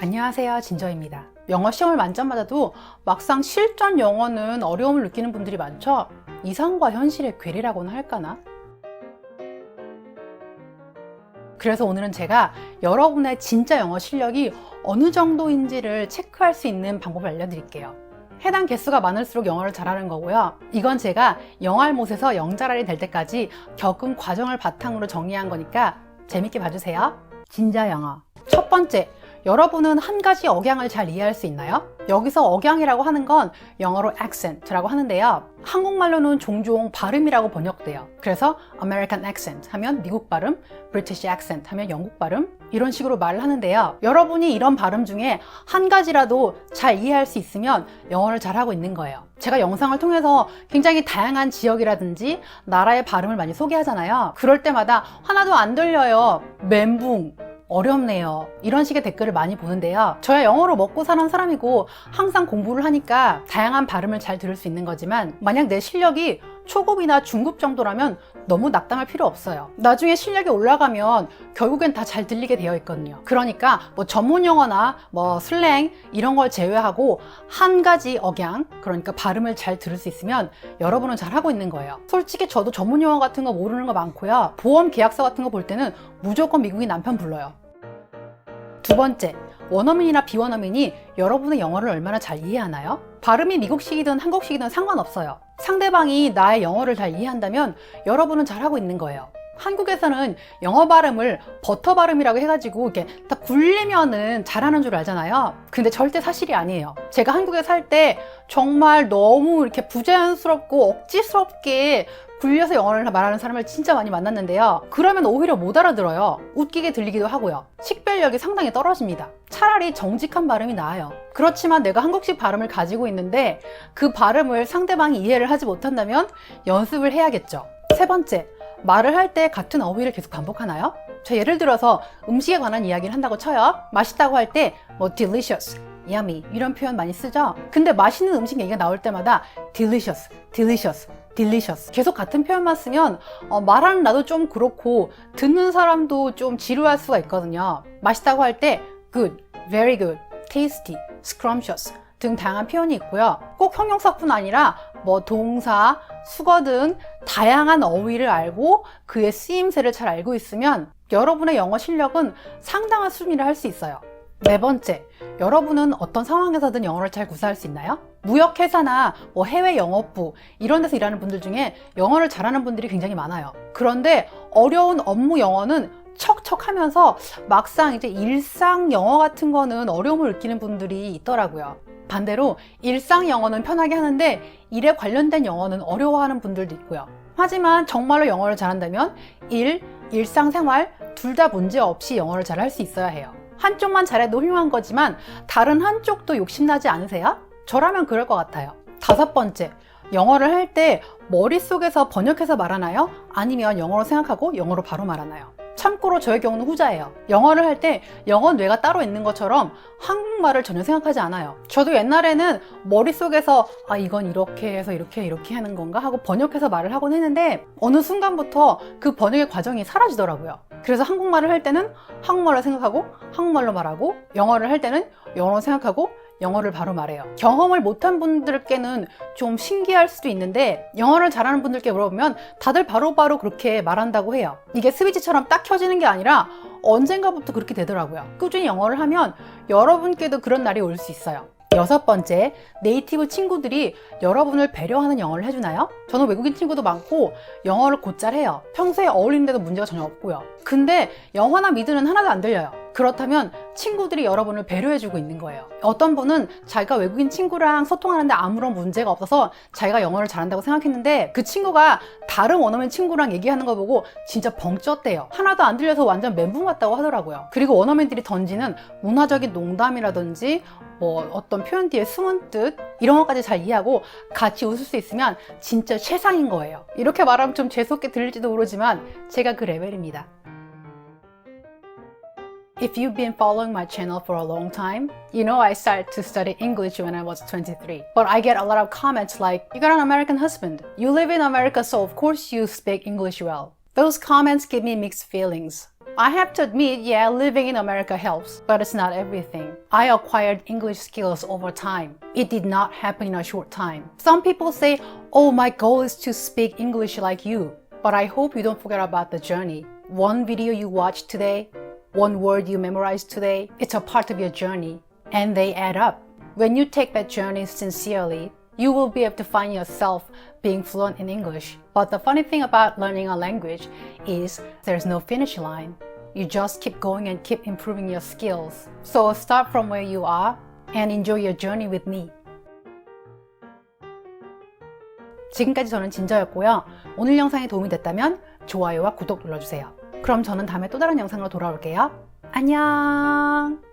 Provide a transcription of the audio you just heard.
안녕하세요, 진저입니다. 영어 시험을 만점 받아도 막상 실전 영어는 어려움을 느끼는 분들이 많죠? 이상과 현실의 괴리라고는 할까나? 그래서 오늘은 제가 여러분의 진짜 영어 실력이 어느 정도인지를 체크할 수 있는 방법을 알려드릴게요. 해당 개수가 많을수록 영어를 잘하는 거고요. 이건 제가 영알못에서 영잘알이 될 때까지 겪은 과정을 바탕으로 정리한 거니까 재밌게 봐주세요. 진짜 영어. 첫 번째, 여러분은 한 가지 억양을 잘 이해할 수 있나요? 여기서 억양이라고 하는 건 영어로 accent라고 하는데요. 한국말로는 종종 발음이라고 번역돼요. 그래서 American accent 하면 미국 발음, British accent 하면 영국 발음, 이런 식으로 말을 하는데요. 여러분이 이런 발음 중에 한 가지라도 잘 이해할 수 있으면 영어를 잘하고 있는 거예요. 제가 영상을 통해서 굉장히 다양한 지역이라든지 나라의 발음을 많이 소개하잖아요. 그럴 때마다 하나도 안 들려요. 멘붕. 어렵네요. 이런 식의 댓글을 많이 보는데요. 저야 영어로 먹고 사는 사람이고 항상 공부를 하니까 다양한 발음을 잘 들을 수 있는 거지만 만약 내 실력이 초급이나 중급 정도라면 너무 낙담할 필요 없어요. 나중에 실력이 올라가면 결국엔 다 잘 들리게 되어 있거든요. 그러니까 뭐 전문 용어나 뭐 슬랭 이런 걸 제외하고 한 가지 억양, 그러니까 발음을 잘 들을 수 있으면 여러분은 잘하고 있는 거예요. 솔직히 저도 전문 용어 같은 거 모르는 거 많고요. 보험 계약서 같은 거 볼 때는 무조건 미국인 남편 불러요. 두 번째, 원어민이나 비원어민이 여러분의 영어를 얼마나 잘 이해하나요? 발음이 미국식이든 한국식이든 상관없어요. 상대방이 나의 영어를 잘 이해한다면 여러분은 잘하고 있는 거예요. 한국에서는 영어 발음을 버터 발음이라고 해가지고 이렇게 딱 굴리면은 잘하는 줄 알잖아요. 근데 절대 사실이 아니에요. 제가 한국에 살 때 정말 너무 이렇게 부자연스럽고 억지스럽게 굴려서 영어를 말하는 사람을 진짜 많이 만났는데요. 그러면 오히려 못 알아들어요. 웃기게 들리기도 하고요. 식별력이 상당히 떨어집니다. 차라리 정직한 발음이 나아요. 그렇지만 내가 한국식 발음을 가지고 있는데 그 발음을 상대방이 이해를 하지 못한다면 연습을 해야겠죠. 세 번째, 말을 할 때 같은 어휘를 계속 반복하나요? 자, 예를 들어서 음식에 관한 이야기를 한다고 쳐요. 맛있다고 할 때 뭐 delicious, yummy 이런 표현 많이 쓰죠. 근데 맛있는 음식 얘기가 나올 때마다 delicious, delicious, delicious 계속 같은 표현만 쓰면 말하는 나도 좀 그렇고 듣는 사람도 좀 지루할 수가 있거든요. 맛있다고 할 때 good, very good, tasty, scrumptious 등 다양한 표현이 있고요. 꼭 형용사뿐 아니라 뭐 동사, 수거 등 다양한 어휘를 알고 그의 쓰임새를 잘 알고 있으면 여러분의 영어 실력은 상당한 수준이라 할 수 있어요. 네 번째, 여러분은 어떤 상황에서든 영어를 잘 구사할 수 있나요? 무역회사나 뭐 해외 영업부 이런 데서 일하는 분들 중에 영어를 잘하는 분들이 굉장히 많아요. 그런데 어려운 업무 영어는 척척하면서 막상 이제 일상 영어 같은 거는 어려움을 느끼는 분들이 있더라고요. 반대로 일상 영어는 편하게 하는데 일에 관련된 영어는 어려워하는 분들도 있고요. 하지만 정말로 영어를 잘한다면 일상생활 둘 다 문제 없이 영어를 잘 할 수 있어야 해요. 한쪽만 잘해도 훌륭한 거지만 다른 한쪽도 욕심나지 않으세요? 저라면 그럴 것 같아요. 다섯 번째, 영어를 할 때 머릿속에서 번역해서 말하나요? 아니면 영어로 생각하고 영어로 바로 말하나요? 참고로 저의 경우는 후자예요. 영어를 할 때 영어 뇌가 따로 있는 것처럼 한국말을 전혀 생각하지 않아요. 저도 옛날에는 머릿속에서 이건 이렇게 해서 이렇게 하는 건가 하고 번역해서 말을 하곤 했는데 어느 순간부터 그 번역의 과정이 사라지더라고요. 그래서 한국말을 할 때는 한국말로 생각하고 한국말로 말하고 영어를 할 때는 영어로 생각하고 영어를 바로 말해요. 경험을 못한 분들께는 좀 신기할 수도 있는데 영어를 잘하는 분들께 물어보면 다들 바로바로 그렇게 말한다고 해요. 이게 스위치처럼 딱 켜지는 게 아니라 언젠가부터 그렇게 되더라고요. 꾸준히 영어를 하면 여러분께도 그런 날이 올 수 있어요. 여섯 번째, 네이티브 친구들이 여러분을 배려하는 영어를 해주나요? 저는 외국인 친구도 많고 영어를 곧잘 해요. 평소에 어울리는데도 문제가 전혀 없고요. 근데 영어나 미드는 하나도 안 들려요. 그렇다면 친구들이 여러분을 배려해주고 있는 거예요. 어떤 분은 자기가 외국인 친구랑 소통하는데 아무런 문제가 없어서 자기가 영어를 잘한다고 생각했는데 그 친구가 다른 원어민 친구랑 얘기하는 거 보고 진짜 벙 쪘대요. 하나도 안 들려서 완전 멘붕 같다고 하더라고요. 그리고 원어민들이 던지는 문화적인 농담이라든지 뭐 어떤 표현 뒤에 숨은 뜻 이런 것까지 잘 이해하고 같이 웃을 수 있으면 진짜 최상인 거예요. 이렇게 말하면 좀 재수없게 들릴지도 모르지만 제가 그 레벨입니다. If you've been following my channel for a long time, you know I started to study English when I was 23. But I get a lot of comments like, you got an American husband. You live in America, so of course you speak English well. Those comments give me mixed feelings. I have to admit, yeah, living in America helps, but it's not everything. I acquired English skills over time. It did not happen in a short time. Some people say, oh, my goal is to speak English like you. But I hope you don't forget about the journey. One video you watched today, one word you memorized today, it's a part of your journey, and they add up. When you take that journey sincerely, you will be able to find yourself being fluent in English. But the funny thing about learning a language is there's no finish line. You just keep going and keep improving your skills. So start from where you are and enjoy your journey with me. 지금까지 저는 진저였고요. 오늘 영상이 도움이 됐다면 좋아요와 구독 눌러주세요. 그럼 저는 다음에 또 다른 영상으로 돌아올게요. 안녕!